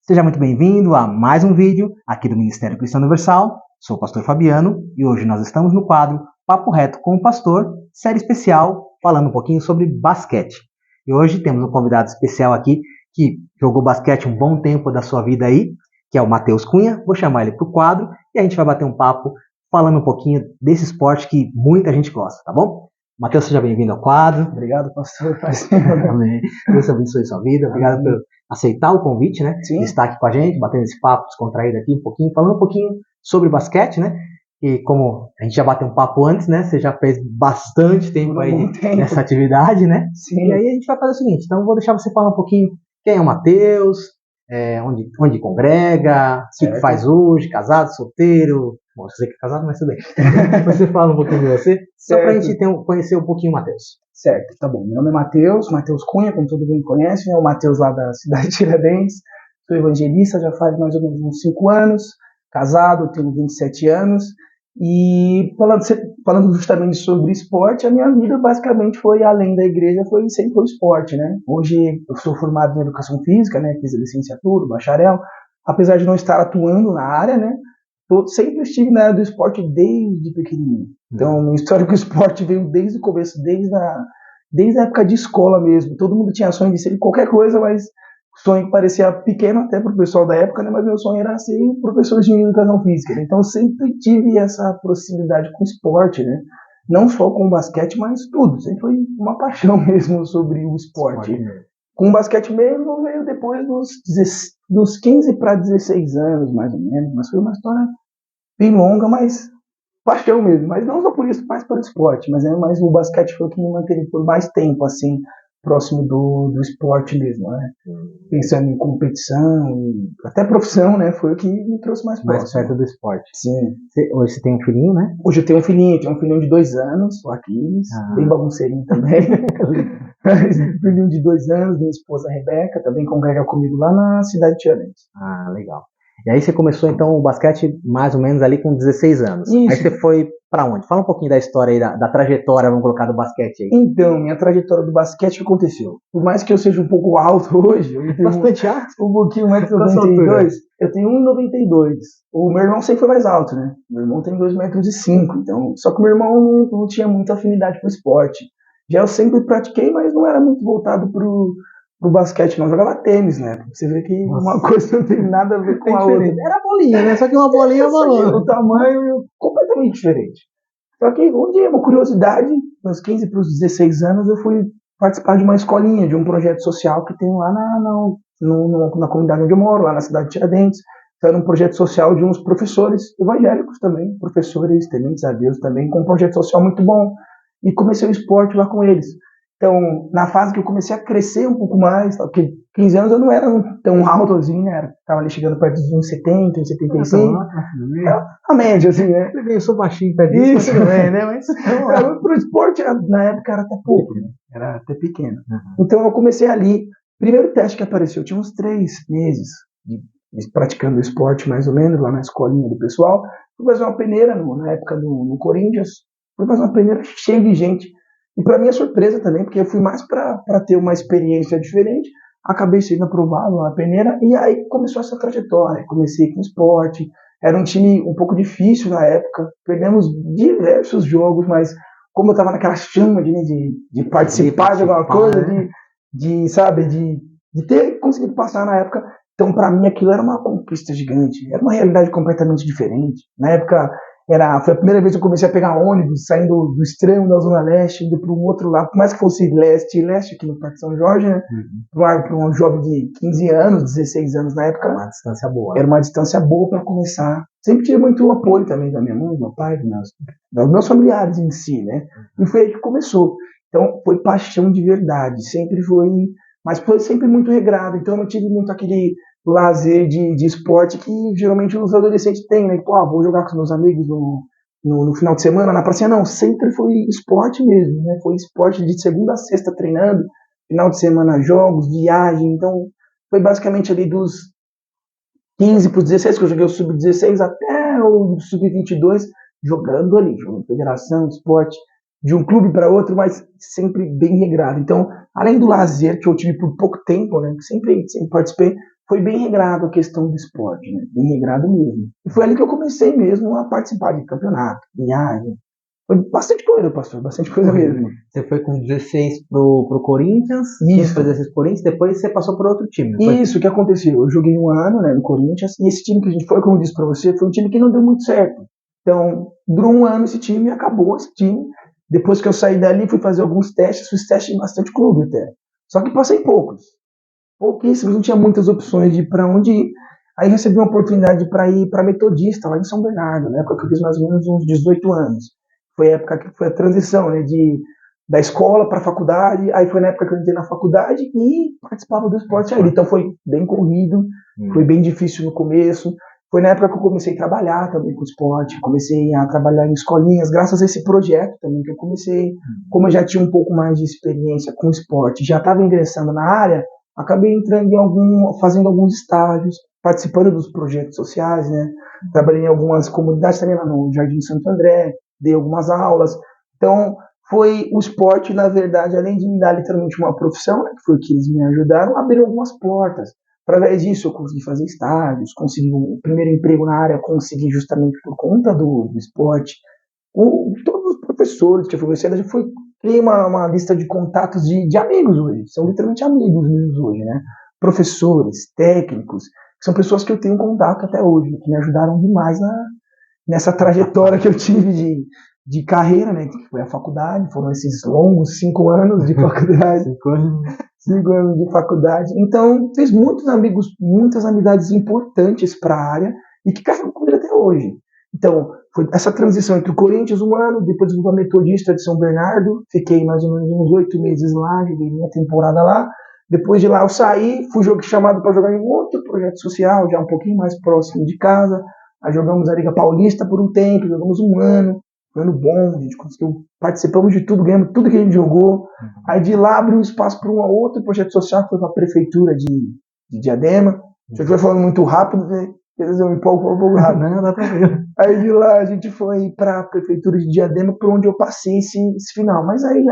Seja muito bem-vindo a mais um vídeo aqui do Ministério Cristão Universal. Sou o pastor Fabiano e hoje nós estamos no quadro Papo Reto com o Pastor, série especial falando um pouquinho sobre basquete. E hoje temos um convidado especial aqui que jogou basquete um bom tempo da sua vida aí, que é o Matheus Cunha. Vou chamar ele para o quadro e a gente vai bater um papo falando um pouquinho desse esporte que muita gente gosta, tá bom? Matheus, seja bem-vindo ao quadro. Obrigado, pastor. Amém. Deus abençoe sua vida. Obrigado por aceitar o convite, né? Sim. De estar aqui com a gente, batendo esse papo descontraído aqui um pouquinho, falando um pouquinho sobre basquete, né? E como a gente já bateu um papo antes, né? Você já fez bastante tempo aí nessa atividade, né? Sim. E aí a gente vai fazer o seguinte, então eu vou deixar você falar um pouquinho quem é o Matheus, onde congrega, o que faz hoje, casado, solteiro. Bom, você que é casado, mas tudo bem. Você fala um pouquinho de você, só pra gente conhecer um pouquinho o Matheus. Certo, tá bom. Meu nome é Matheus Cunha, como todo mundo conhece, né? O Matheus lá da cidade de Tiradentes. Sou evangelista, já faz mais ou menos uns 5 anos, casado, tenho 27 anos. E falando justamente sobre esporte, a minha vida basicamente foi, além da igreja, sempre foi esporte, né? Hoje eu sou formado em educação física, né? Fiz a licenciatura, bacharel, apesar de não estar atuando na área, né? Eu sempre estive na área do esporte desde pequenininho. Então, minha história com o esporte veio desde o começo, desde a época de escola mesmo. Todo mundo tinha sonho de ser qualquer coisa, mas o sonho parecia pequeno até para o pessoal da época, né? Mas meu sonho era ser professor de educação física. Então, eu sempre tive essa proximidade com o esporte, né? Não só com o basquete, mas tudo. Sempre foi uma paixão mesmo sobre o esporte. Com o basquete mesmo veio depois dos 15 para 16 anos, mais ou menos. Mas foi uma história bem longa, mas paixão mesmo. Mas não só por isso, mais pelo esporte. Mas o basquete foi o que me manteve por mais tempo, assim, próximo do esporte mesmo, né? Pensando em competição, até profissão, né? Foi o que me trouxe mais próximo. Mais perto do esporte. Sim. Hoje você tem um filhinho, né? Hoje eu tenho um filhinho de 2 anos, o Aquiles, bem bagunceirinho também. Filhinho de 2 anos, minha esposa Rebeca, também congrega comigo lá na cidade de Tiradentes. Ah, legal. E aí você começou então o basquete mais ou menos ali com 16 anos. Isso. Aí você foi pra onde? Fala um pouquinho da história aí, da trajetória, vamos colocar, do basquete aí. Então, minha trajetória do basquete, o que aconteceu? Por mais que eu seja um pouco alto hoje, eu tenho bastante alto? Um pouquinho mais de 92, eu tenho 1,92. O meu irmão sempre foi mais alto, né? Meu irmão tem 2,5 metros, então, só que o meu irmão não tinha muita afinidade com o esporte. Já eu sempre pratiquei, mas não era muito voltado pro basquete, não. Eu jogava tênis, né? Você vê que uma coisa não tem nada a ver com a outra. Era bolinha, né? Só que uma bolinha rolando. O tamanho completamente diferente. Só que um dia, uma curiosidade, dos 15 para os 16 anos, eu fui participar de uma escolinha, de um projeto social que tem lá na comunidade onde eu moro, lá na cidade de Tiradentes. Então, era um projeto social de uns professores evangélicos também, professores tementes a Deus também, com um projeto social muito bom. E comecei o esporte lá com eles. Então, na fase que eu comecei a crescer um pouco mais, porque 15 anos eu não era tão alto assim, né? Estava ali chegando perto dos 1,70, 1,75. A média, assim, né? Eu sou baixinho perto disso, isso também, né? Mas pro esporte, na época, era até pouco, né? Era até pequeno. Então, eu comecei ali. Primeiro teste que apareceu, eu tinha uns 3 meses praticando esporte, mais ou menos, lá na escolinha do pessoal. Fui fazer uma peneira, na época no Corinthians. Fui fazer uma peneira cheia de gente. E para minha surpresa também, porque eu fui mais para ter uma experiência diferente, acabei sendo aprovado na peneira, e aí começou essa trajetória. Comecei com esporte, era um time um pouco difícil na época, perdemos diversos jogos, mas como eu estava naquela chama de participar de alguma coisa, né? de ter conseguido passar na época, então para mim aquilo era uma conquista gigante, era uma realidade completamente diferente. Na época, foi a primeira vez que eu comecei a pegar ônibus, saindo do extremo da Zona Leste, indo para um outro lado, por mais que fosse leste, aqui no Parque São Jorge, né? Para um jovem de 15 anos, 16 anos na época. Uma distância boa. Era uma distância boa para começar. Sempre tive muito apoio também da minha mãe, do meu pai, dos meus familiares em si, né? E foi aí que começou. Então, foi paixão de verdade. Sempre foi, mas foi sempre muito regrado. Então, eu não tive muito aquele lazer de esporte que geralmente os adolescentes têm, né? Vou jogar com os meus amigos no final de semana, na pracinha, não, sempre foi esporte mesmo, né? Foi esporte de segunda a sexta treinando, final de semana jogos, viagem, então foi basicamente ali dos 15 para os 16, que eu joguei o sub-16 até o sub-22, jogando ali, jogando federação, esporte, de um clube para outro, mas sempre bem regrado. Então, além do lazer que eu tive por pouco tempo, né, que sempre participei, foi bem regrado a questão do esporte, né, bem regrado mesmo. E foi ali que eu comecei mesmo a participar de campeonato, viagem. Foi bastante coisa, pastor, bastante coisa mesmo. Você foi com 16 pro Corinthians, Isso. foi 16 pro Corinthians, depois você passou por outro time. Isso, o que aconteceu? Eu joguei um ano, né, no Corinthians, e esse time que a gente foi, como eu disse pra você, foi um time que não deu muito certo. Então, durou um ano esse time e acabou esse time. Depois que eu saí dali, fui fazer alguns testes, fiz testes em bastante clube até. Só que passei poucos. Pouquíssimos, não tinha muitas opções de ir pra onde ir. Aí recebi uma oportunidade para ir para Metodista, lá em São Bernardo, na época que eu fiz mais ou menos uns 18 anos. Foi a época que foi a transição, né, da escola para a faculdade, aí foi na época que eu entrei na faculdade e participava do esporte aí. Então foi bem corrido, foi bem difícil no começo. Foi na época que eu comecei a trabalhar também com esporte, comecei a trabalhar em escolinhas, graças a esse projeto também que eu comecei. Como eu já tinha um pouco mais de experiência com esporte, já estava ingressando na área, acabei entrando fazendo alguns estágios, participando dos projetos sociais, né? Trabalhei em algumas comunidades também lá no Jardim Santo André, dei algumas aulas. Então, foi o esporte, na verdade, além de me dar literalmente uma profissão, né, que foi o que eles me ajudaram, abriu algumas portas. Através disso, eu consegui fazer estágios, consegui o primeiro emprego na área, consegui justamente por conta do esporte. Todos os professores que eu fui conhecendo, já criei uma lista de contatos de amigos hoje, são literalmente amigos meus hoje, né? Professores, técnicos, são pessoas que eu tenho contato até hoje, que me ajudaram demais nessa trajetória que eu tive de carreira, né, que foi a faculdade, foram esses longos 5 anos de faculdade. 5 anos de faculdade. Então, fiz muitos amigos, muitas amizades importantes para a área e que carregam comigo até hoje. Então, foi essa transição entre o Corinthians um ano, depois fui para a Metodista de São Bernardo, fiquei mais ou menos uns 8 meses lá, joguei minha temporada lá. Depois de lá eu saí, fui chamado para jogar em outro projeto social, já um pouquinho mais próximo de casa. Aí jogamos a Liga Paulista por um tempo, jogamos um ano bom, a gente conseguiu, participamos de tudo, ganhamos tudo que a gente jogou. Aí de lá abriu espaço para um outro projeto social, que foi para a Prefeitura de Diadema. Se eu estiver falando muito rápido, às vezes eu me empolgo um pouco rápido. Não, dá pra ver. Aí de lá a gente foi para a Prefeitura de Diadema, por onde eu passei esse final. Mas aí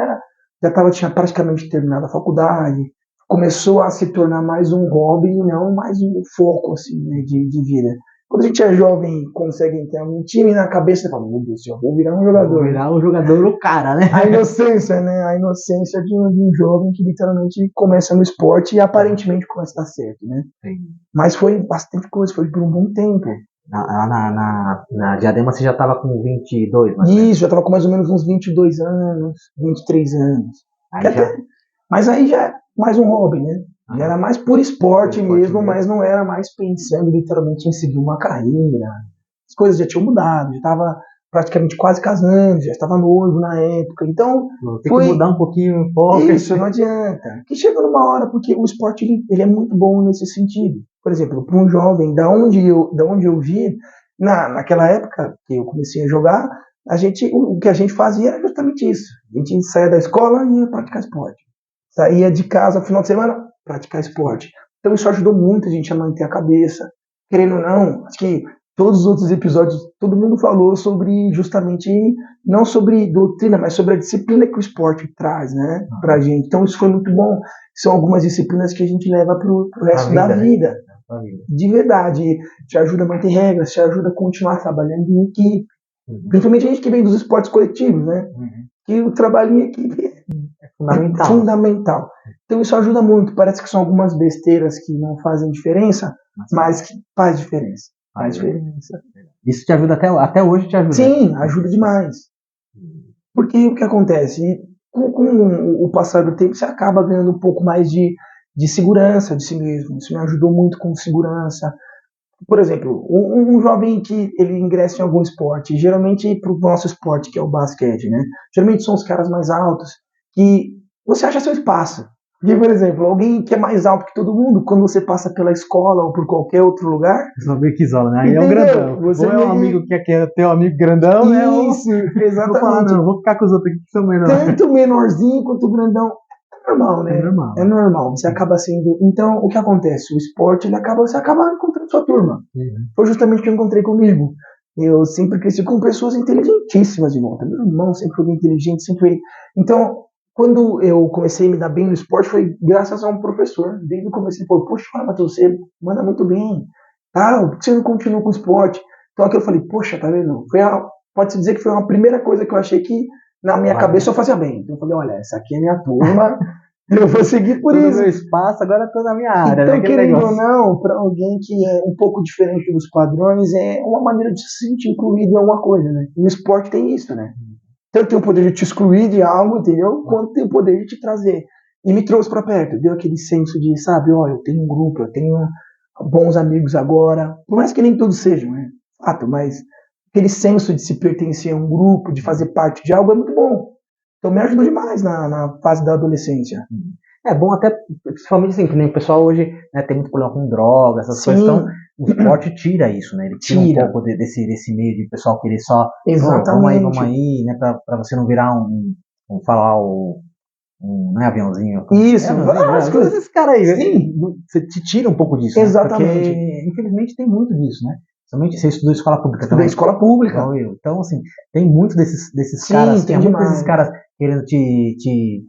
tinha praticamente terminado a faculdade, começou a se tornar mais um hobby e não mais um foco assim, né, de vida. Quando a gente é jovem e consegue ter um time na cabeça, você fala, meu Deus, eu vou virar um jogador. Vou virar um jogador, o cara, né? A inocência, né? A inocência de um jovem que literalmente começa no esporte e aparentemente começa a dar certo, né? Sim. Mas foi bastante coisa, foi por um bom tempo. Na Diadema você já estava com 22, né? Isso, já estava com mais ou menos uns 22 anos, 23 anos. Mas aí já é mais um hobby, né? Já era mais por esporte mesmo, mas não era mais pensando literalmente em seguir uma carreira. As coisas já tinham mudado, já estava praticamente quase casando, já estava noivo na época. Então, tem que mudar um pouquinho o foco. Isso, não adianta. Que chega numa hora, porque o esporte ele é muito bom nesse sentido. Por exemplo, para um jovem, da onde eu vi, naquela época que eu comecei a jogar, o que a gente fazia era justamente isso. A gente saía da escola e ia praticar esporte. Saía de casa no final de semana, praticar esporte. Então isso ajudou muito a gente a manter a cabeça. Querendo ou não, acho que todos os outros episódios, todo mundo falou sobre justamente, não sobre doutrina, mas sobre a disciplina que o esporte traz, né, pra gente. Então isso foi muito bom. São algumas disciplinas que a gente leva pro resto da vida. De verdade. Te ajuda a manter regras, te ajuda a continuar trabalhando em equipe. Principalmente a gente que vem dos esportes coletivos, né? Que o trabalho em equipe é fundamental. Então isso ajuda muito. Parece que são algumas besteiras que não fazem diferença, mas que faz diferença. Faz diferença. Isso te ajuda até hoje te ajuda? Sim, ajuda demais. Porque o que acontece? Com o passar do tempo, você acaba ganhando um pouco mais de segurança de si mesmo. Isso me ajudou muito com segurança. Por exemplo, um jovem que ele ingressa em algum esporte, geralmente para o nosso esporte, que é o basquete, né? Geralmente são os caras mais altos, que você acha seu espaço. Porque, por exemplo, alguém que é mais alto que todo mundo, quando você passa pela escola ou por qualquer outro lugar... Você não vê que isola, né? Aí é um Entendeu? grandão. Você ou é um vê- amigo que quer ter um amigo grandão, né? Ou Isso, vou falar, exatamente. não, vou ficar com os outros aqui que são menores. Tanto menorzinho quanto grandão. É normal, né? É normal. É normal. Você acaba sendo... Então, o que acontece? O esporte, você acaba encontrando sua turma. Uhum. Foi justamente o que eu encontrei comigo. Eu sempre cresci com pessoas inteligentíssimas de volta. Meu irmão sempre foi bem inteligente, sempre... Então, quando eu comecei a me dar bem no esporte, foi graças a um professor. Desde o começo ele falou, poxa, Matheus, você manda muito bem. Tá, por que você não continua com o esporte? Então aqui eu falei, poxa, tá vendo? Pode-se dizer que foi uma primeira coisa que eu achei que na minha cabeça eu fazia bem. Então eu falei, olha, essa aqui é minha turma, eu vou seguir por Tô no isso. meu espaço, agora tô na minha área, Então, né? Aquele querendo ou negócio. não, para alguém que é um pouco diferente dos padrões, é uma maneira de se sentir incluído em alguma coisa, né? No esporte tem isso, né? Tanto tem o poder de te excluir de algo, entendeu? Quanto tem o poder de te trazer. E me trouxe para perto, deu aquele senso de, sabe, ó, eu tenho um grupo, eu tenho bons amigos agora, por mais que nem todos sejam, né? Fato, mas aquele senso de se pertencer a um grupo, de fazer parte de algo é muito bom. Então me ajudou demais na fase da adolescência. É bom até, principalmente assim, que nem o pessoal hoje, né, tem muito problema com drogas, essas coisas, então o esporte tira isso, né? Ele tira um pouco desse meio de pessoal querer só, Exatamente. vamos aí, né? Pra você não virar vamos falar, não é aviãozinho? Isso, as coisas desse cara aí, sim. Você te tira um pouco disso, Exatamente. Né? Porque infelizmente tem muito disso, né? Somente você estudou escola pública Estudei também. escola pública. Igual eu. Então, assim, tem muito desses Sim, caras, tem muitos demais. desses caras querendo te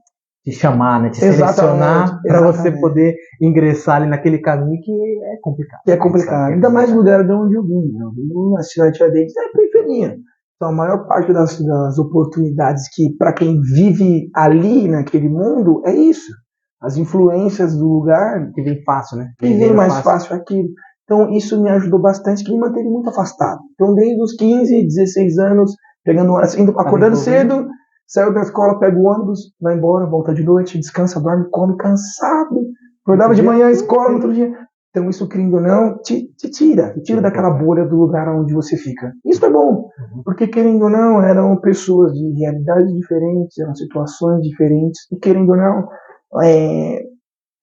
chamar, né? Te Exatamente, selecionar para você exatamente. poder ingressar ali naquele caminho que é complicado. Que é complicado. Ainda mais no lugar de onde eu vim. Eu vim na cidade de Tiradentes, é periferia. Então a maior parte das oportunidades que, para quem vive ali naquele mundo, é isso. As influências do lugar Que vem fácil, né? que vem mais fácil aquilo. Então isso me ajudou bastante, que me manteve muito afastado. Então desde os 15, 16 anos, pegando horas, acordando cedo, saiu da escola, pega o ônibus, vai embora, volta de noite, descansa, dorme, come, cansado. Acordava de manhã, escola, no outro dia. Então isso, querendo ou não, te tira daquela bolha do lugar onde você fica. Isso é bom, porque querendo ou não, eram pessoas de realidades diferentes, eram situações diferentes, e querendo ou não,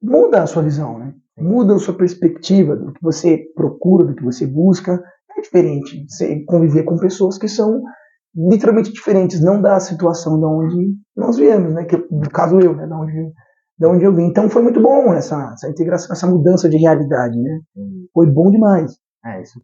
muda a sua visão, né? Muda a sua perspectiva do que você procura, do que você busca. É diferente você conviver com pessoas que são literalmente diferentes, não da situação de onde nós viemos, né? Que, no caso eu, né? Da onde eu vim. Então foi muito bom essa integração, essa mudança de realidade, né? Foi bom demais. Isso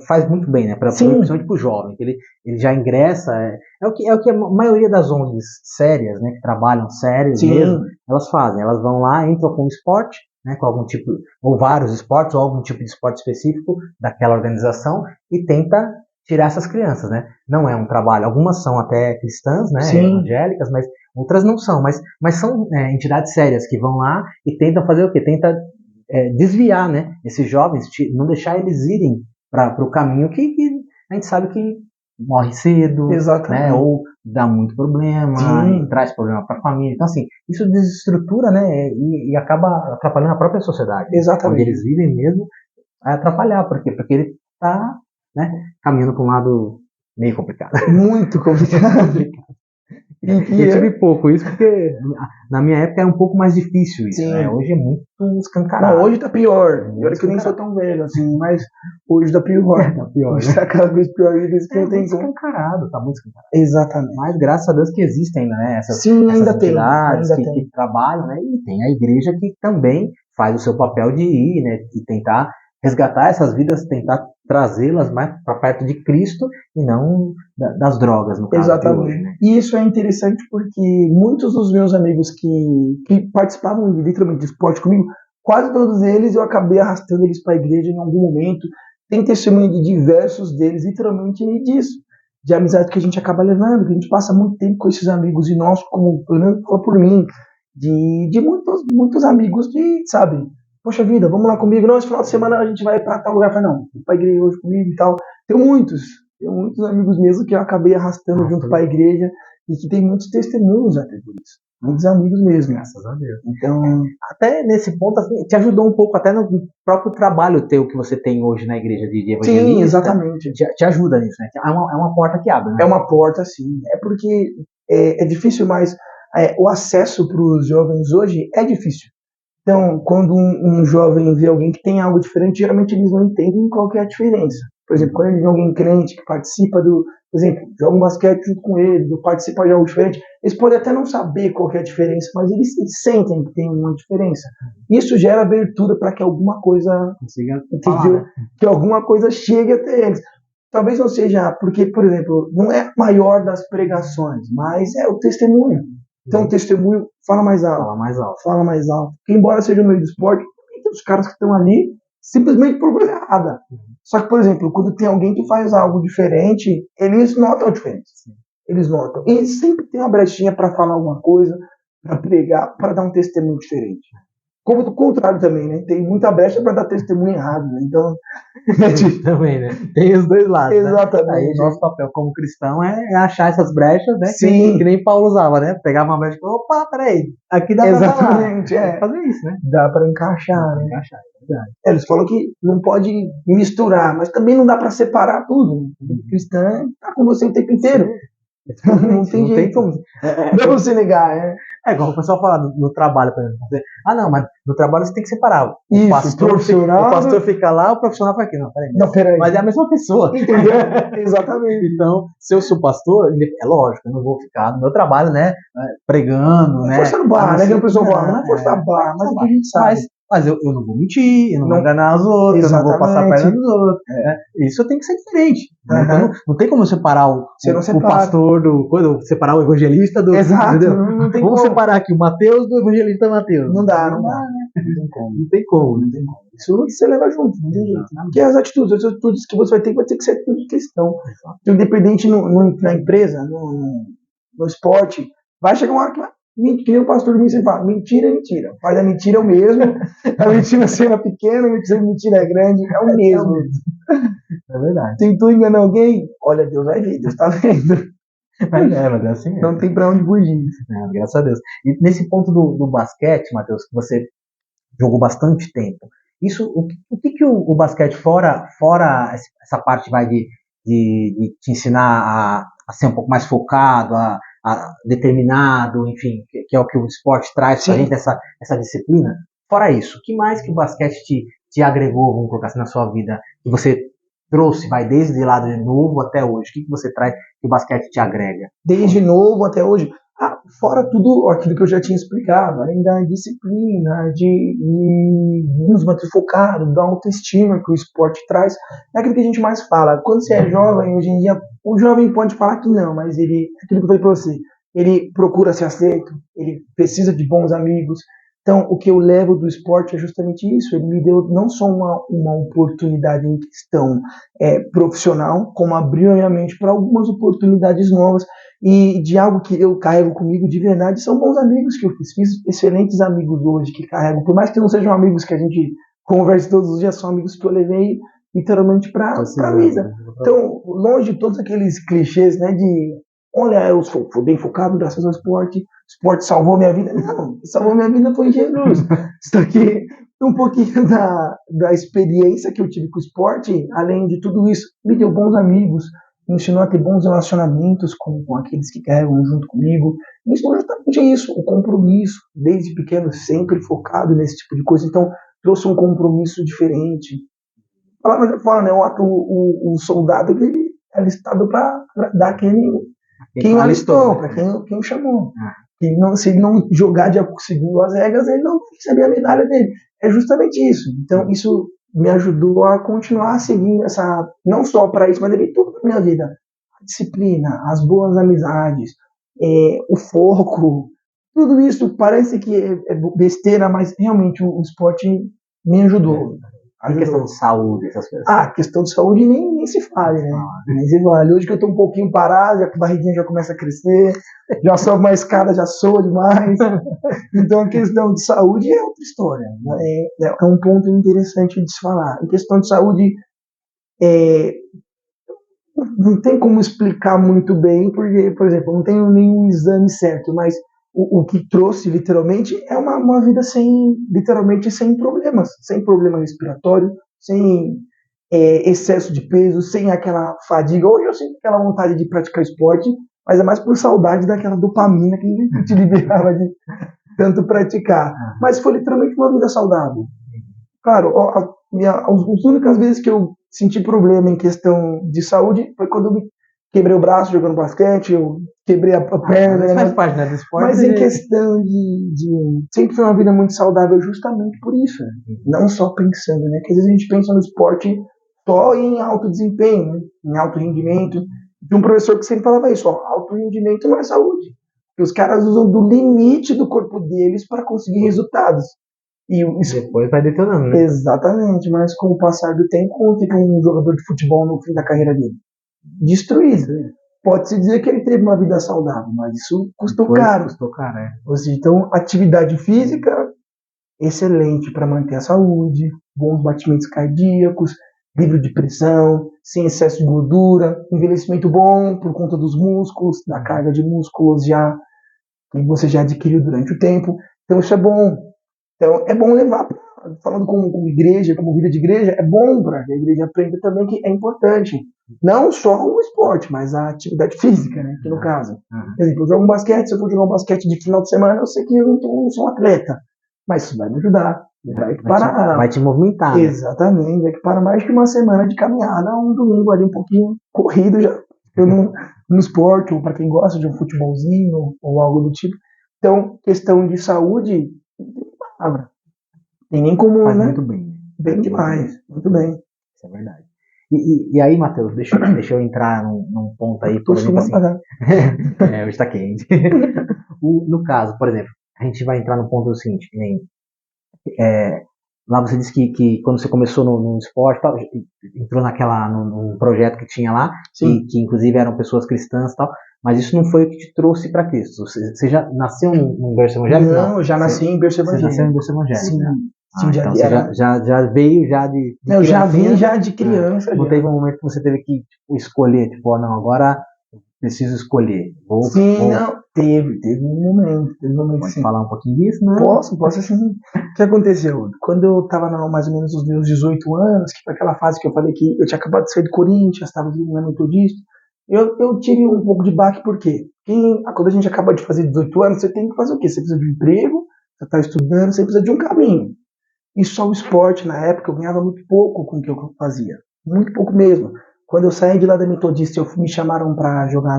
faz muito bem, né? Principalmente para o jovem, que ele já ingressa. É o que a maioria das ONGs sérias, né? Que trabalham sérias mesmo, elas fazem. Elas vão lá, entram com esporte, né? Com algum tipo, ou vários esportes, ou algum tipo de esporte específico daquela organização e tenta tirar essas crianças, né? Não é um trabalho. Algumas são até cristãs, né? Evangélicas, mas outras não são. Mas são entidades sérias que vão lá e tentam fazer o quê? Tenta desviar, né, esses jovens, não deixar eles irem para o caminho que a gente sabe que morre cedo, né, ou dá muito problema, e traz problema para a família. Então, assim, isso desestrutura, né, e acaba atrapalhando a própria sociedade. Exatamente. Onde eles vivem mesmo, vai atrapalhar. Por quê? Porque ele está, né, caminhando para um lado meio complicado. Muito complicado. Eu tive pouco isso, porque na minha época era um pouco mais difícil isso, né? Hoje é muito escancarado. Não, hoje tá pior. E olha que eu nem sou tão velho assim, mas hoje tá pior. Hoje né? Tá cada vez pior. Tá muito escancarado. Exatamente. Mas graças a Deus que existem, né? Essas ainda entidades que trabalham, né? E tem a igreja que também faz o seu papel de ir, né? E tentar resgatar essas vidas, tentar trazê-las mais para perto de Cristo e não das drogas, no caso. Exatamente. Hoje, né? E isso é interessante porque muitos dos meus amigos que participavam literalmente de esporte comigo, quase todos eles eu acabei arrastando eles para a igreja em algum momento. Tem testemunho de diversos deles, literalmente disso, de amizade que a gente acaba levando, que a gente passa muito tempo com esses amigos e nós, como por mim, de muitos amigos de, sabe, poxa vida, vamos lá comigo, não, esse final de semana a gente vai para tal lugar, eu falei, não, vai pra igreja hoje comigo e tal. Tem muitos amigos mesmo que eu acabei arrastando junto para a igreja e que tem muitos testemunhos até por isso. Muitos amigos mesmo. Graças a Deus. Então, até nesse ponto, assim, te ajudou um pouco até no próprio trabalho teu que você tem hoje na igreja de evangelista. Sim, exatamente. Te ajuda nisso, né? É uma porta que abre, né? É uma porta, sim. É porque é difícil, mas o acesso para os jovens hoje é difícil. Então, quando um jovem vê alguém que tem algo diferente, geralmente eles não entendem qual que é a diferença. Por exemplo, quando ele vê alguém crente que participa por exemplo, joga um basquete junto com eles, ou participa de algo diferente, eles podem até não saber qual que é a diferença, mas eles sentem que tem uma diferença. Isso gera abertura para que alguma coisa, entendeu? Que alguma coisa chegue até eles. Talvez não seja, porque, por exemplo, não é a maior das pregações, mas é o testemunho. Então o testemunho fala mais alto. Fala mais alto. Que embora seja no meio do esporte, tem os caras que estão ali simplesmente por coisa errada. Só que, por exemplo, quando tem alguém que faz algo diferente, eles notam a diferença. Eles notam. E sempre tem uma brechinha para falar alguma coisa, para pregar, para dar um testemunho diferente. Como do contrário também, né? Tem muita brecha para dar testemunho errado, né? Então. Também, né? Tem os dois lados. Exatamente. Né? Aí o nosso papel como cristão é achar essas brechas, né? Sim. Que nem Paulo usava, né? Pegava uma brecha e falava, opa, peraí, aqui dá pra falar. Exatamente, fazer isso, né? Dá para encaixar, né? Eles falam que não pode misturar, mas também não dá para separar tudo. O cristão tá com você o tempo inteiro. Não tem jeito. Não dá pra você negar, né? É igual o pessoal fala no trabalho, por exemplo. Não, mas no trabalho você tem que separar. O pastor fica lá, o profissional fica aqui. Não, peraí. Mas é a mesma pessoa. Entendeu? Exatamente. Então, se eu sou pastor, é lógico, eu não vou ficar no meu trabalho, né? Pregando, né? Forçando barra, né? Que o pessoal fala, não é forçar barra, mas o que a gente sabe. Mas eu não vou mentir, eu não vou enganar os outros, exatamente. Eu não vou passar a perna dos outros. Isso tem que ser diferente. Uhum. Então, não tem como separar o pastor separar o evangelista do. Exato. Não tem Vamos separar aqui o Mateus do evangelista Mateus. Não dá, né? Não tem como. Isso você leva junto, não tem jeito. Porque as atitudes que você vai ter que ser atitude cristão. Então, independente na empresa, no esporte, vai chegar uma hora que vai. Que nem o pastor do sempre fala, mentira é mentira. Faz a mentira é o mesmo. A mentira sendo pequena, a mentira é grande, é o mesmo. É verdade. Tentou enganar alguém? Olha, Deus vai ver, Deus tá vendo. Mas é assim mesmo. Não tem pra onde fugir. Graças a Deus. E nesse ponto do basquete, Matheus, que você jogou bastante tempo, o que o basquete, fora essa parte vai de te ensinar a ser um pouco mais focado, a determinado, enfim, que é o que o esporte traz pra gente, essa disciplina. Fora isso, o que mais que o basquete te agregou, vamos colocar assim, na sua vida, que você trouxe, vai desde lá de novo até hoje? O que você traz que o basquete te agrega? Desde novo até hoje? Fora tudo aquilo que eu já tinha explicado, além da disciplina, de nos manter focado, da autoestima que o esporte traz, é aquilo que a gente mais fala. Quando você é jovem, hoje em dia, o jovem pode falar que não, mas aquilo que eu falei para você, ele procura ser aceito, ele precisa de bons amigos. Então, o que eu levo do esporte é justamente isso. Ele me deu não só uma oportunidade em questão profissional, como abriu a minha mente para algumas oportunidades novas e de algo que eu carrego comigo de verdade. São bons amigos que eu fiz. Fiz excelentes amigos hoje que carrego. Por mais que não sejam amigos que a gente converse todos os dias, são amigos que eu levei literalmente para a vida. Então, longe de todos aqueles clichês, né, de olha, eu fui bem focado graças ao esporte, o esporte salvou minha vida. Não, salvou minha vida foi Jesus. Isso aqui um pouquinho da experiência que eu tive com o esporte, além de tudo isso, me deu bons amigos, me ensinou a ter bons relacionamentos com aqueles que carregam junto comigo, me ensinou justamente isso, o compromisso, desde pequeno sempre focado nesse tipo de coisa, então trouxe um compromisso diferente. A palavra já fala, né, o soldado ele é alistado para dar aquele quem o alistou, para quem o chamou. Se ele não jogar segundo as regras, ele não vai receber a medalha dele. É justamente isso. Então, isso me ajudou a continuar seguindo não só para isso, mas ele tudo na minha vida. A disciplina, as boas amizades, o foco, tudo isso parece que é besteira, mas realmente o esporte me ajudou. A questão de saúde, essas coisas. Questão de saúde nem se fale, né? Nem se fale. Hoje que eu tô um pouquinho parado, a barriguinha já começa a crescer, já sobe uma escada, já soa demais. Então a questão de saúde é outra história. É um ponto interessante de se falar. Em questão de saúde, não tem como explicar muito bem, porque, por exemplo, eu não tenho nenhum exame certo, mas o que trouxe, literalmente, é uma vida literalmente sem problemas. Sem problema respiratório, sem excesso de peso, sem aquela fadiga. Hoje eu sinto aquela vontade de praticar esporte, mas é mais por saudade daquela dopamina que te liberava de tanto praticar. Mas foi literalmente uma vida saudável. Claro, as únicas vezes que eu senti problema em questão de saúde foi quando eu me quebrei o braço jogando basquete, eu quebrei a perna. Mas faz parte, né, do esporte. Mas em questão de sempre foi uma vida muito saudável justamente por isso, né? Não só pensando, né? Que às vezes a gente pensa no esporte só em alto desempenho, né? Em alto rendimento. De um professor que sempre falava isso, ó, alto rendimento não é saúde. Que os caras usam do limite do corpo deles para conseguir resultados. E depois vai detonando, né? Exatamente, mas com o passar do tempo, como fica um jogador de futebol no fim da carreira dele? Destruído. Pode-se dizer que ele teve uma vida saudável, mas isso custou caro. Então, atividade física excelente para manter a saúde, bons batimentos cardíacos, livre de pressão, sem excesso de gordura, envelhecimento bom por conta dos músculos, da carga de músculos já que você já adquiriu durante o tempo. Então, isso é bom. Então, é bom levar, falando como igreja, como vida de igreja, é bom para que a igreja aprenda também que é importante. Não só o esporte, mas a atividade física, né? Que no caso. Por exemplo, eu jogo um basquete, se eu for jogar um basquete de final de semana, eu sei que eu não sou um atleta. Mas isso vai me ajudar. Vai te movimentar. Exatamente. Vai equiparar mais que uma semana de caminhada, um domingo ali um pouquinho corrido, já eu no esporte, ou para quem gosta de um futebolzinho, ou algo do tipo. Então, questão de saúde, tem nem como, faz né? Muito bem. Bem demais, muito bem. Isso é verdade. E aí, Matheus, deixa eu entrar num ponto aí, por exemplo, assim. Hoje tá quente. No caso, por exemplo, a gente vai entrar no ponto do seguinte, que nem, lá você disse que quando você começou no esporte, tal, entrou num projeto que tinha lá, que inclusive eram pessoas cristãs e tal, mas isso não foi o que te trouxe para Cristo. Você já nasceu num berço evangélico? Não, eu já nasci em berço evangélico. Você nasceu em berço evangélico? Sim. Né? Então você já veio já de eu já vim já de criança. Não teve um momento que você teve que escolher, tipo, não, agora preciso escolher. Não, teve um momento. Pode falar um pouquinho disso, né? Posso assim. O que aconteceu? Quando eu estava mais ou menos nos meus 18 anos, que foi aquela fase que eu falei que eu tinha acabado de sair do Corinthians, estava vindo na Metodista, eu tive um pouco de baque, por quê? Porque quando a gente acaba de fazer 18 anos, você tem que fazer o quê? Você precisa de um emprego, você está estudando, você precisa de um caminho. E só o esporte, na época, eu ganhava muito pouco com o que eu fazia. Muito pouco mesmo. Quando eu saí de lá da Metodista, me chamaram para jogar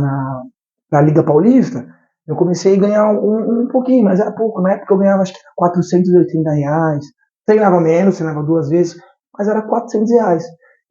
na Liga Paulista, eu comecei a ganhar um pouquinho, mas era pouco. Na época eu ganhava acho que R$480. Treinava menos, treinava 2 vezes, mas era R$400.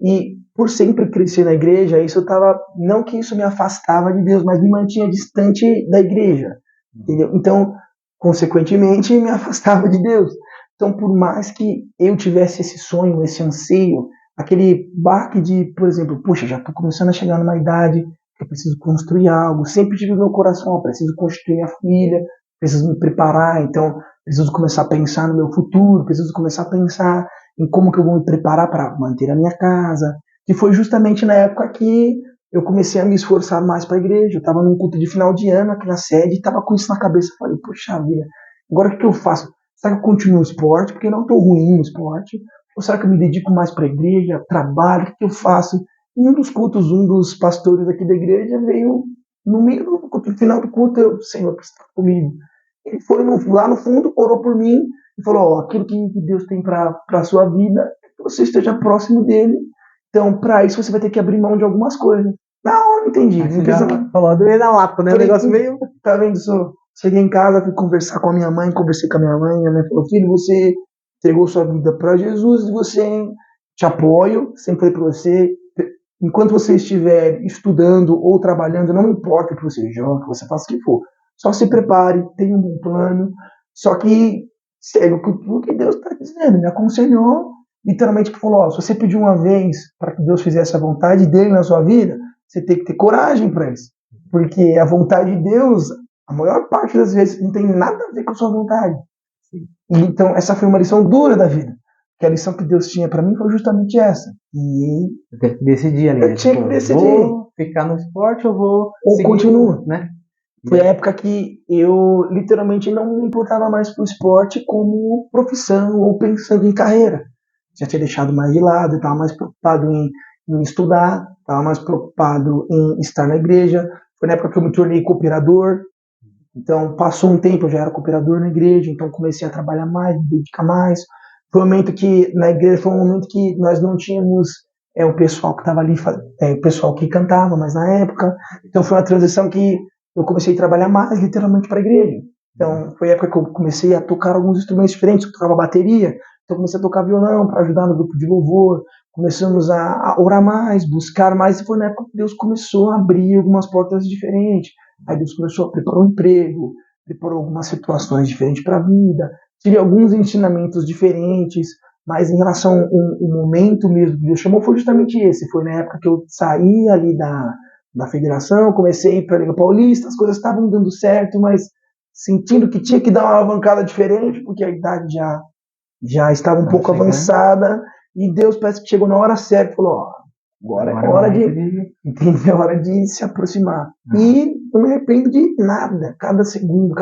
E por sempre crescer na igreja, isso tava, não que isso me afastava de Deus, mas me mantinha distante da igreja. Entendeu? Então, consequentemente, me afastava de Deus. Então, por mais que eu tivesse esse sonho, esse anseio, aquele baque de, por exemplo, puxa, já estou começando a chegar numa idade que eu preciso construir algo, sempre tive no meu coração, eu preciso constituir minha família, preciso me preparar, então preciso começar a pensar no meu futuro, preciso começar a pensar em como que eu vou me preparar para manter a minha casa, que foi justamente na época que eu comecei a me esforçar mais para a igreja. Eu estava num culto de final de ano aqui na sede, e estava com isso na cabeça, falei, poxa vida, agora o que eu faço? Será que eu continuo o esporte, porque eu não estou ruim no esporte? Ou será que eu me dedico mais para a igreja, trabalho, o que eu faço? Em um dos cultos, um dos pastores aqui da igreja veio no meio do final do culto, Senhor, que está comigo. Ele foi lá no fundo, orou por mim e falou, aquilo que Deus tem para a sua vida, que você esteja próximo dele. Então, para isso, você vai ter que abrir mão de algumas coisas. Na hora eu entendi. Não precisa falar do meio da lata, né? O negócio meio... Tá vendo, só? Cheguei em casa, fui conversar com a minha mãe, conversei com a minha mãe falou, filho, você entregou sua vida para Jesus e você te apoio, sempre falei para você, enquanto você estiver estudando ou trabalhando, não importa que você jogue, que você faça o que for, só se prepare, tenha um bom plano, só que segue o que Deus está dizendo, me aconselhou, literalmente que falou, se você pedir uma vez para que Deus fizesse a vontade dele na sua vida, você tem que ter coragem para isso, porque a vontade de Deus, a maior parte das vezes, não tem nada a ver com a sua vontade. Então, essa foi uma lição dura da vida. Que a lição que Deus tinha para mim foi justamente essa. E eu tenho que decidir ali. Eu tinha que decidir. Vou ficar no esporte ou vou seguir, continua, né? Foi a época que eu literalmente não me importava mais pro esporte como profissão ou pensando em carreira. Já tinha deixado mais de lado, estava mais preocupado em estudar, estava mais preocupado em estar na igreja. Foi na época que eu me tornei cooperador. Então, passou um tempo, eu já era cooperador na igreja, então comecei a trabalhar mais, me dedicar mais. Foi um momento que, na igreja, foi um momento que nós não tínhamos o pessoal que estava ali, o pessoal que cantava, mas na época. Então, foi uma transição que eu comecei a trabalhar mais, literalmente, para a igreja. Então, foi a época que eu comecei a tocar alguns instrumentos diferentes, eu tocava bateria, então comecei a tocar violão para ajudar no grupo de louvor, começamos a orar mais, buscar mais, e foi na época que Deus começou a abrir algumas portas diferentes. Aí Deus começou a preparar um emprego, preparou algumas situações diferentes para a vida, tive alguns ensinamentos diferentes, mas em relação ao momento mesmo que Deus chamou foi justamente esse. Foi na época que eu saí ali da federação, comecei a ir para a Liga Paulista, as coisas estavam dando certo, mas sentindo que tinha que dar uma alavancada diferente, porque a idade já estava um pouco avançada, e Deus parece que chegou na hora certa e falou, ó, agora é hora entender, é hora de se aproximar. E não me arrependo de nada, cada segundo,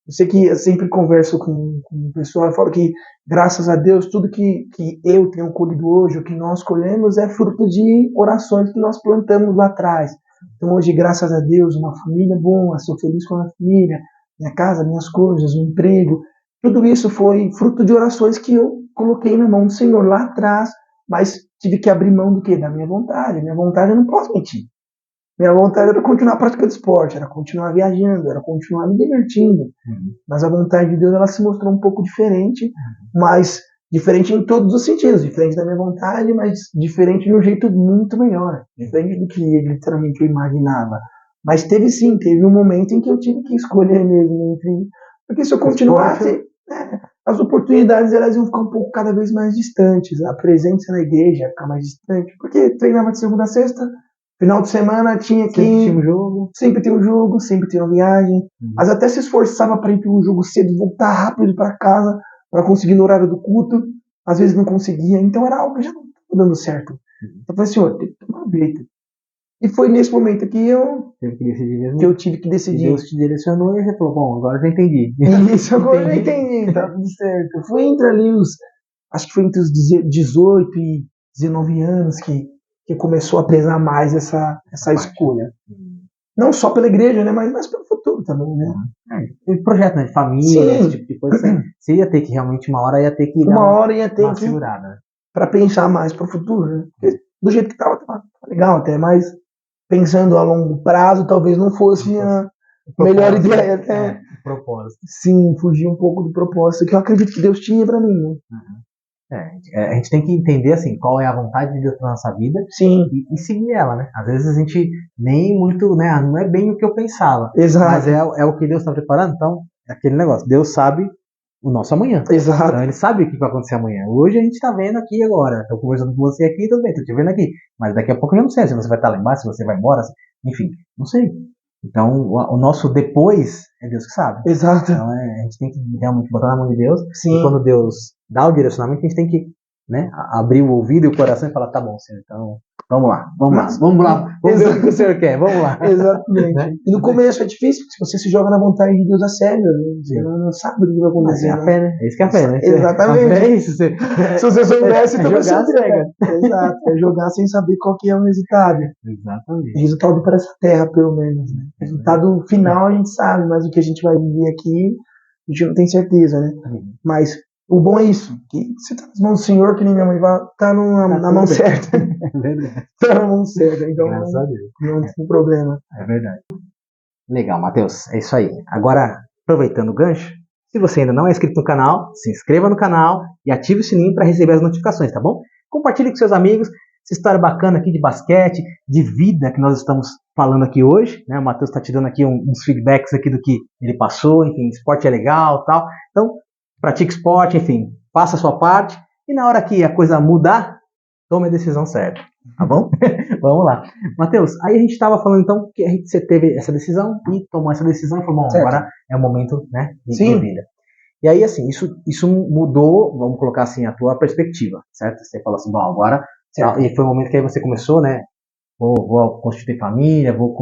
eu sei que eu sempre converso com o pessoal, eu falo que, graças a Deus, tudo que eu tenho colhido hoje, o que nós colhemos, é fruto de orações que nós plantamos lá atrás. Então hoje, graças a Deus, uma família boa, sou feliz com a minha família, minha casa, minhas coisas, um emprego, tudo isso foi fruto de orações que eu coloquei na mão do Senhor lá atrás, mas tive que abrir mão do quê? Da minha vontade. Minha vontade eu não posso mentir. Minha vontade era continuar praticando esporte, era continuar viajando, era continuar me divertindo. Mas a vontade de Deus, ela se mostrou um pouco diferente, mas diferente em todos os sentidos. Diferente da minha vontade, mas diferente de um jeito muito melhor. Diferente do que literalmente eu imaginava. Mas teve um momento em que eu tive que escolher mesmo entre... Porque se eu continuasse, as oportunidades elas iam ficar um pouco cada vez mais distantes. A presença na igreja ia ficar mais distante. Porque treinava de segunda a sexta, final de semana tinha que... Sempre tinha um jogo, sempre tinha uma viagem. Mas até se esforçava para ir para um jogo cedo, voltar rápido para casa, para conseguir no horário do culto. Às vezes não conseguia. Então era algo que já não estava dando certo. Então eu falei assim, ó, tem que tomar um jeito. E foi nesse momento que eu tive que decidir. E Deus te direcionou e você falou, bom, agora eu já entendi. Isso, agora eu já entendi, tá tudo certo. Foi entre ali acho que foi entre os 18 e 19 anos que começou a pesar mais essa escolha. Não só pela igreja, né, mas pelo futuro também, né. O projeto, né, de família, esse tipo de coisa, você ia ter que realmente, uma hora ia ter que dar uma segurada. Para pensar mais pro futuro, né. Porque do jeito que tava legal até, mas pensando a longo prazo, talvez não fosse a melhor ideia até. Propósito. Sim, fugir um pouco do propósito que eu acredito que Deus tinha para mim, né. A gente tem que entender assim, qual é a vontade de Deus para nossa vida. Sim. E seguir ela, né? Às vezes a gente nem muito, né? Não é bem o que eu pensava. Exato. Mas é o que Deus está preparando. Então, é aquele negócio. Deus sabe o nosso amanhã. Exato. Então ele sabe o que vai acontecer amanhã. Hoje a gente está vendo aqui agora. Estou conversando com você aqui, tudo bem, estou te vendo aqui. Mas daqui a pouco eu não sei se você vai estar lá embaixo, se você vai embora, enfim, não sei. Então o nosso depois é Deus que sabe. Exato. Então a gente tem que realmente botar na mão de Deus. Sim. E quando Deus dá o direcionamento, a gente tem que, né, abrir o ouvido e o coração e falar, tá bom, Senhor, então vamos lá, vamos ver o que o Senhor quer, vamos lá. Exatamente. Né? E no começo é difícil, porque se você se joga na vontade de Deus a sério, você não sabe o que vai acontecer. É a fé, né? É isso que é a fé, né? Exatamente. A fé é isso. Se você soubesse, então você jogar cega. Exato, é jogar sem saber qual que é o resultado. Exatamente. O resultado para essa terra, pelo menos. Né? O resultado final a gente sabe, mas o que a gente vai viver aqui, a gente não tem certeza, né? Mas o bom é isso, que você tá nas mãos do Senhor, que nem minha mãe vai, tá na mão certa. É verdade. Tá na mão certa, então não tem problema. É verdade. Legal, Matheus, é isso aí. Agora, aproveitando o gancho, se você ainda não é inscrito no canal, se inscreva no canal e ative o sininho para receber as notificações, tá bom? Compartilhe com seus amigos essa história bacana aqui de basquete, de vida que nós estamos falando aqui hoje, né? O Matheus está te dando aqui uns feedbacks aqui do que ele passou, enfim, esporte é legal, tal. Então, pratique esporte, enfim, faça a sua parte e na hora que a coisa mudar, tome a decisão certa, tá bom? Vamos lá. Matheus, aí a gente estava falando então que você teve essa decisão e tomou essa decisão e falou, bom, agora é o momento, né, de vida. E aí, assim, isso mudou, vamos colocar assim, a tua perspectiva, certo? Você falou assim, bom, agora... Certo. E foi o momento que aí você começou, né? Vou constituir família, vou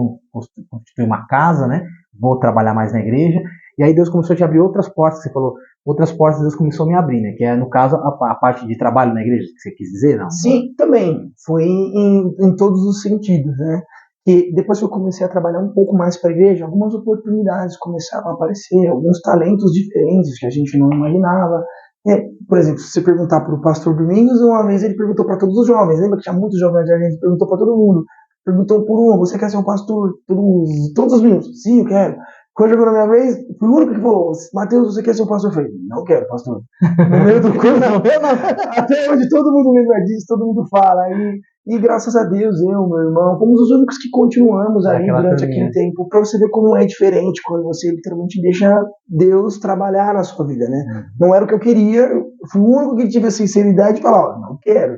constituir uma casa, né? Vou trabalhar mais na igreja. E aí Deus começou a te abrir outras portas, que você falou, outras portas Deus começou a me abrir, né? Que é, no caso, a parte de trabalho na igreja, que você quis dizer, não? Sim, também. Foi em todos os sentidos, né? que depois que eu comecei a trabalhar um pouco mais para a igreja, algumas oportunidades começaram a aparecer, alguns talentos diferentes que a gente não imaginava. Por exemplo, se você perguntar para o pastor Domingos, uma vez ele perguntou para todos os jovens, lembra que tinha muitos jovens da gente, perguntou para todo mundo, perguntou por um, você quer ser um pastor? Todos os meninos, sim, eu quero. Quando chegou na minha vez, fui o único que falou, Mateus, você quer ser um pastor? Eu falei, não quero, pastor. No meio do curso, não. Até hoje todo mundo lembra disso, todo mundo fala. E graças a Deus, eu, meu irmão, fomos os únicos que continuamos ali durante aquele tempo, para você ver como é diferente quando você literalmente deixa Deus trabalhar na sua vida, né? Não era o que eu queria, eu fui o único que tive a sinceridade de falar, não quero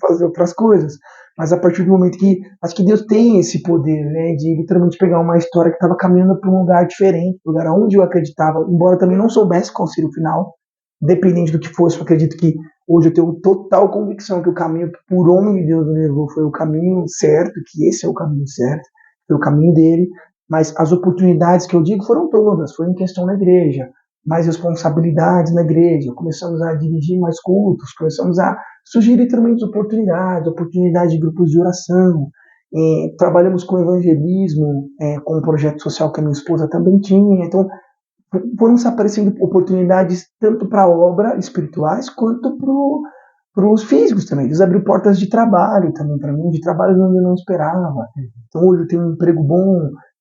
fazer outras coisas. Mas a partir do momento que, acho que Deus tem esse poder, né, de literalmente pegar uma história que estava caminhando para um lugar diferente, um lugar onde eu acreditava, embora eu também não soubesse qual seria o final, dependente do que fosse, eu acredito que hoje eu tenho total convicção que o caminho que por onde Deus me levou foi o caminho certo, que esse é o caminho certo, foi o caminho dele, mas as oportunidades que eu digo foram todas, foi em questão da igreja, mais responsabilidades na igreja, começamos a dirigir mais cultos, começamos a surgir literalmente oportunidades de grupos de oração, trabalhamos com evangelismo, com um projeto social que a minha esposa também tinha, então foram se aparecendo oportunidades tanto para obras espirituais quanto para os físicos também. Deus abriu portas de trabalho também para mim, de trabalho onde eu não esperava. Então hoje eu tenho um emprego bom,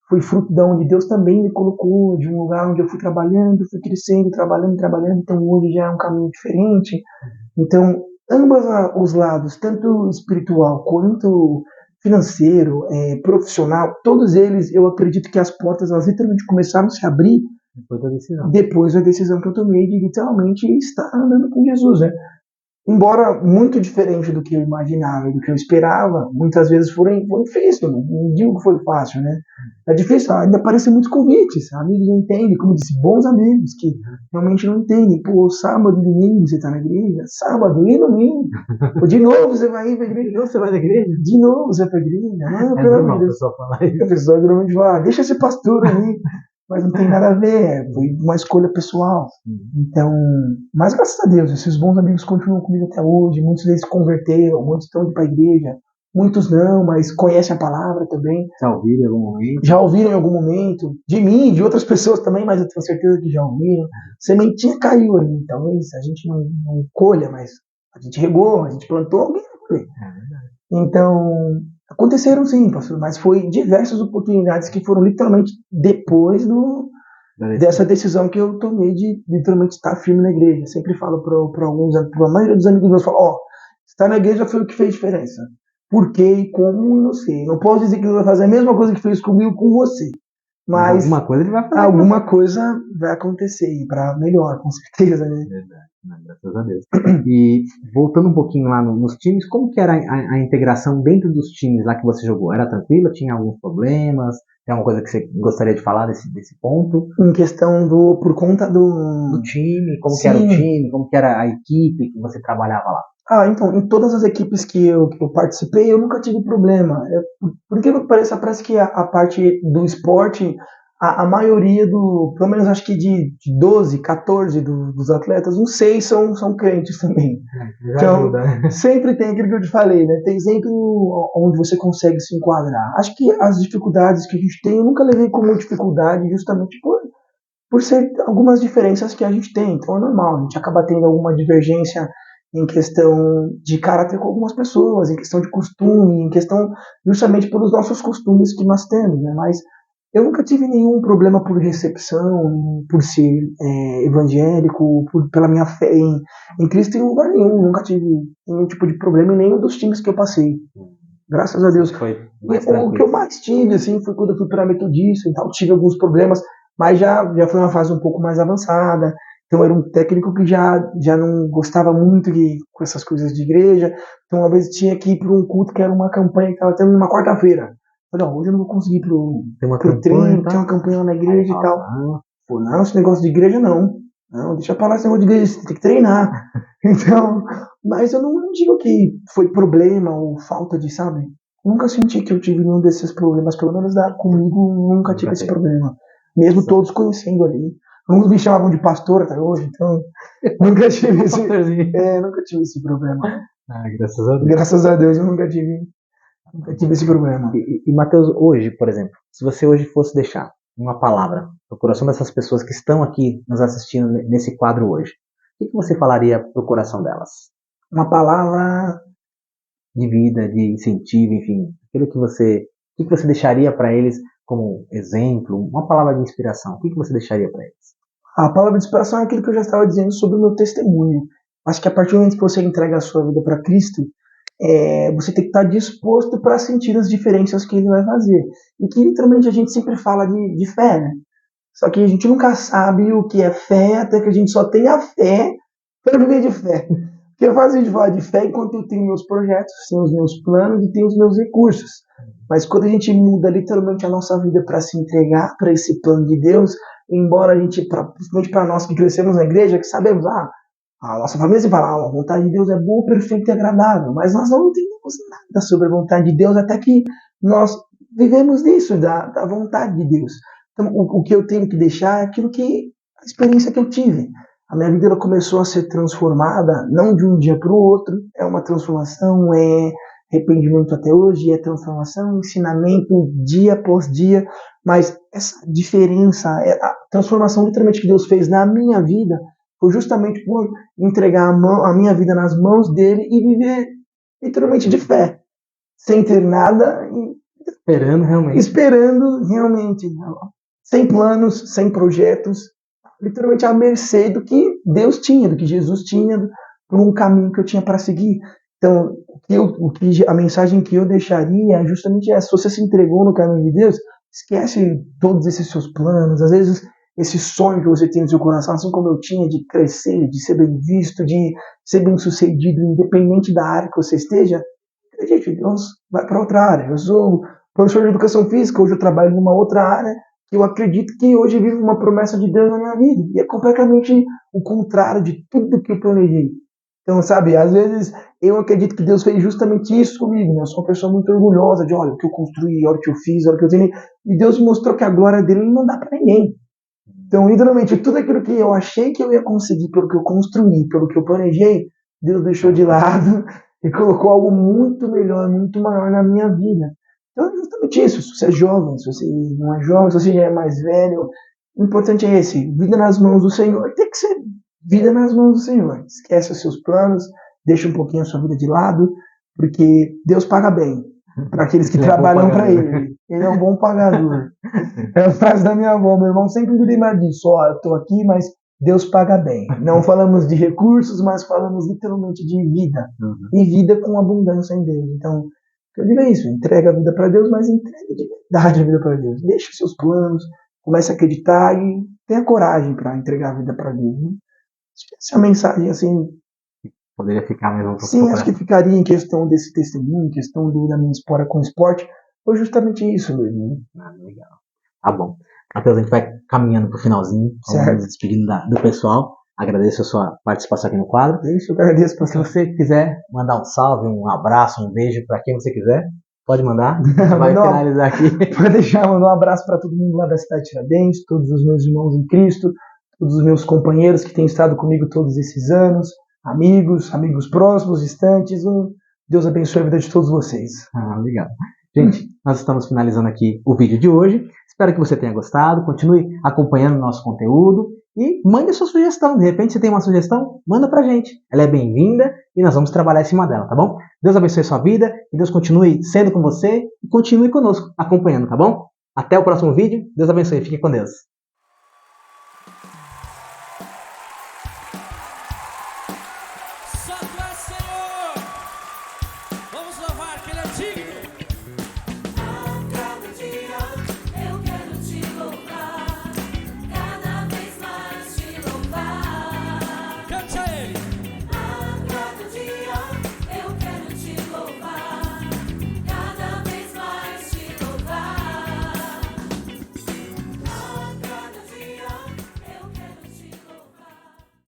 foi fruto de onde Deus também me colocou, de um lugar onde eu fui trabalhando, fui crescendo, trabalhando, então hoje já é um caminho diferente. Então, ambos os lados, tanto espiritual quanto financeiro, profissional, todos eles, eu acredito que as portas, elas literalmente começaram a se abrir depois da decisão que eu tomei de literalmente estar andando com Jesus, né? Embora muito diferente do que eu imaginava e do que eu esperava, muitas vezes foi difícil, não digo que foi fácil, né? É difícil, ainda aparecem muitos convites, amigos não entendem, como disse, bons amigos que realmente não entendem. Pô, sábado e domingo você tá na igreja, sábado e domingo, de novo você vai ir pra igreja, de novo você vai na igreja, de novo você vai pra igreja, pelo amor de Deus. O pessoal geralmente fala, deixa esse pastor ali. Mas não tem nada a ver, foi uma escolha pessoal. Então, mas graças a Deus, esses bons amigos continuam comigo até hoje, muitos deles se converteram, muitos estão indo para a igreja, muitos não, mas conhecem a palavra também. Já ouviram em algum momento, de mim, de outras pessoas também, mas eu tenho certeza que já ouviram. Sementinha caiu ali, talvez a gente não colha, mas a gente regou, a gente plantou, alguém vai colher. Então, aconteceram sim, pastor, mas foi diversas oportunidades que foram literalmente depois dessa decisão que eu tomei de literalmente estar firme na igreja. Sempre falo para a maioria dos amigos meus, falo, estar na igreja foi o que fez diferença. Por quê e como, eu não sei. Não posso dizer que ele vai fazer a mesma coisa que fez comigo com você. Mas alguma coisa ele vai fazer. Alguma coisa vai acontecer, para melhor, com certeza, né? Verdade. Graças a Deus. E voltando um pouquinho lá nos times, como que era a integração dentro dos times lá que você jogou? Era tranquila? Tinha alguns problemas? Tem alguma coisa que você gostaria de falar desse ponto? Em questão por conta do time, como que era o time, como que era a equipe que você trabalhava lá? Então, em todas as equipes que eu participei, eu nunca tive problema. Por que pareça, parece que a parte do esporte, a maioria pelo menos acho que de 12, 14 dos atletas, uns 6 são crentes também. Então, ajuda, né? Sempre tem aquilo que eu te falei, né? Tem sempre onde você consegue se enquadrar. Acho que as dificuldades que a gente tem, eu nunca levei como dificuldade justamente por ser algumas diferenças que a gente tem. Então é normal, a gente acaba tendo alguma divergência em questão de caráter com algumas pessoas, em questão de costume, em questão justamente pelos nossos costumes que nós temos, né? Mas eu nunca tive nenhum problema por recepção, por ser evangélico, pela minha fé em Cristo em lugar nenhum. Nunca tive nenhum tipo de problema em nenhum dos times que eu passei. Graças a Deus. O que eu mais tive, assim, foi quando eu fui para a Metodista e tal. Tive alguns problemas, mas já foi uma fase um pouco mais avançada. Então era um técnico que já não gostava muito com essas coisas de igreja. Então uma vez tinha que ir para um culto que era uma campanha que estava tendo numa quarta-feira. Falei, hoje eu não vou conseguir ir pro treino, tem uma campanha lá na igreja e tal. Pô, não, esse negócio de igreja não. Não, deixa pra lá esse negócio de igreja, você tem que treinar. Então, mas eu não digo que foi problema ou falta de, sabe? Nunca senti que eu tive nenhum desses problemas, pelo menos comigo nunca tive esse problema. Mesmo todos conhecendo ali. Uns me chamavam de pastor até hoje, então nunca tive esse problema. Graças a Deus. Graças a Deus eu nunca tive Nunca tive esse problema. E Matheus, hoje, por exemplo, se você hoje fosse deixar uma palavra no coração dessas pessoas que estão aqui nos assistindo nesse quadro hoje, o que você falaria pro coração delas? Uma palavra de vida, de incentivo, enfim, aquilo que você, o que você deixaria para eles como exemplo, uma palavra de inspiração, o que você deixaria para eles? A palavra de inspiração é aquilo que eu já estava dizendo sobre o meu testemunho. Acho que a partir do momento que você entrega a sua vida para Cristo, você tem que estar disposto para sentir as diferenças que Ele vai fazer. E que literalmente a gente sempre fala de fé, né? Só que a gente nunca sabe o que é fé até que a gente só tenha fé para viver de fé. Porque eu faço a gente falar de fé enquanto eu tenho meus projetos, tenho os meus planos e tenho os meus recursos. Mas quando a gente muda literalmente a nossa vida para se entregar para esse plano de Deus, embora a gente, principalmente para nós que crescemos na igreja, que sabemos, a nossa família sempre fala, a vontade de Deus é boa, perfeita e agradável, mas nós não entendemos nada sobre a vontade de Deus até que nós vivemos disso, da vontade de Deus. Então, o que eu tenho que deixar é aquilo que, a experiência que eu tive. A minha vida ela começou a ser transformada, não de um dia para o outro, é uma transformação, é arrependimento até hoje, é transformação, ensinamento dia após dia, mas essa diferença, a transformação literalmente que Deus fez na minha vida, foi justamente por entregar a minha vida nas mãos dele e viver literalmente de fé, sem ter nada, esperando realmente, sem planos, sem projetos, literalmente à mercê do que Deus tinha, do que Jesus tinha, por um caminho que eu tinha para seguir. Então, a mensagem que eu deixaria é justamente essa: se você se entregou no caminho de Deus, esquece todos esses seus planos, às vezes esse sonho que você tem no seu coração, assim como eu tinha, de crescer, de ser bem visto, de ser bem sucedido, independente da área que você esteja. Gente, Deus vai para outra área. Eu sou professor de educação física, hoje eu trabalho numa outra área, que eu acredito que hoje vivo uma promessa de Deus na minha vida. E é completamente o contrário de tudo que eu planejei. Então, sabe, às vezes eu acredito que Deus fez justamente isso comigo, né? Eu sou uma pessoa muito orgulhosa de, olha, o que eu construí, olha o que eu fiz, olha o que eu tenho. E Deus mostrou que a glória dele não dá para ninguém. Então, literalmente, tudo aquilo que eu achei que eu ia conseguir, pelo que eu construí, pelo que eu planejei, Deus deixou de lado e colocou algo muito melhor, muito maior na minha vida. Então, é justamente isso. Se você é jovem, se você não é jovem, se você já é mais velho, o importante é esse: vida nas mãos do Senhor. Tem que ser vida nas mãos do Senhor. Esquece os seus planos, deixa um pouquinho a sua vida de lado, porque Deus paga bem para aqueles que trabalham para Ele. Ele é um bom pagador. É a frase da minha avó, meu irmão sempre me lembra disso. Eu estou aqui, mas Deus paga bem. Não falamos de recursos, mas falamos literalmente de vida. E vida com abundância em Deus. Então, eu digo isso: entrega a vida para Deus, mas entrega de verdade a vida para Deus. Deixa os seus planos, comece a acreditar e tenha coragem para entregar a vida para Deus. Né? Essa mensagem, assim, poderia ficar mesmo. Sim, acho que ficaria em questão desse testemunho, em questão da minha história com o esporte, foi justamente isso mesmo. Legal. Tá bom. Matheus, a gente vai caminhando pro finalzinho, vamos despedindo do pessoal. Agradeço a sua participação aqui no quadro. Isso, eu agradeço. Se você quiser mandar um salve, um abraço, um beijo para quem você quiser, pode mandar. Vai finalizar aqui. Pode deixar, mandar um abraço para todo mundo lá da cidade de Tiradentes, todos os meus irmãos em Cristo, todos os meus companheiros que têm estado comigo todos esses anos, amigos próximos, distantes. Deus abençoe a vida de todos vocês. Legal. Gente, nós estamos finalizando aqui o vídeo de hoje. Espero que você tenha gostado. Continue acompanhando o nosso conteúdo e mande a sua sugestão. De repente você tem uma sugestão, manda pra gente. Ela é bem-vinda e nós vamos trabalhar em cima dela, tá bom? Deus abençoe a sua vida e Deus continue sendo com você e continue conosco, acompanhando, tá bom? Até o próximo vídeo. Deus abençoe. Fique com Deus.